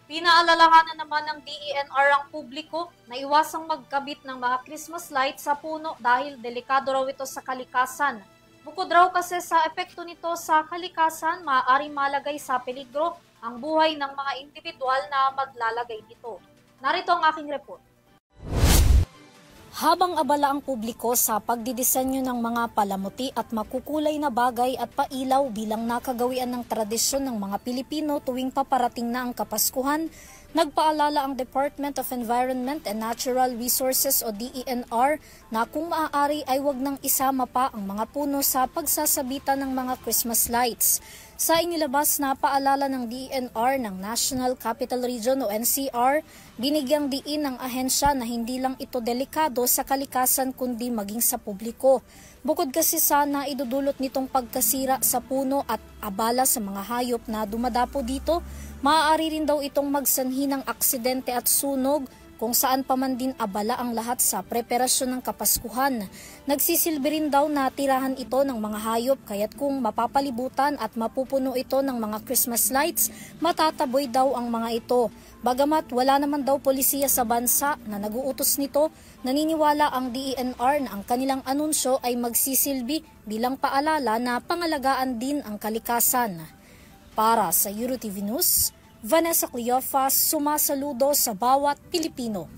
Pinaalalahanan naman ng DENR ang publiko na iwasang magkabit ng mga Christmas lights sa puno dahil delikado raw ito sa kalikasan. Bukod raw kasi sa epekto nito sa kalikasan, maaaring malagay sa peligro ang buhay ng mga individual na maglalagay nito. Narito ang aking report. Habang abala ang publiko sa pagdidisenyo ng mga palamuti at makukulay na bagay at pailaw bilang nakagawian ng tradisyon ng mga Pilipino tuwing paparating na ang Kapaskuhan, nagpaalala ang Department of Environment and Natural Resources o DENR na kung maaari ay wag nang isama pa ang mga puno sa pagsasabitan ng mga Christmas lights. Sa inilabas na paalala ng DENR ng National Capital Region o NCR, binigyang diin ng ahensya na hindi lang ito delikado sa kalikasan kundi maging sa publiko. Bukod kasi sa naidudulot nitong pagkasira sa puno at abala sa mga hayop na dumadapo dito, maaari rin daw itong magsanhi ng aksidente at sunog kung saan pa man din abala ang lahat sa preparasyon ng Kapaskuhan. Nagsisilbi rin daw na tirahan ito ng mga hayop kaya't kung mapapalibutan at mapupuno ito ng mga Christmas lights, matataboy daw ang mga ito. Bagamat wala naman daw polisiya sa bansa na naguutos nito, naniniwala ang DENR na ang kanilang anunsyo ay magsisilbi bilang paalala na pangalagaan din ang kalikasan. Para sa EuroTV News, Vanessa Cleofas, sumasaludo sa bawat Pilipino.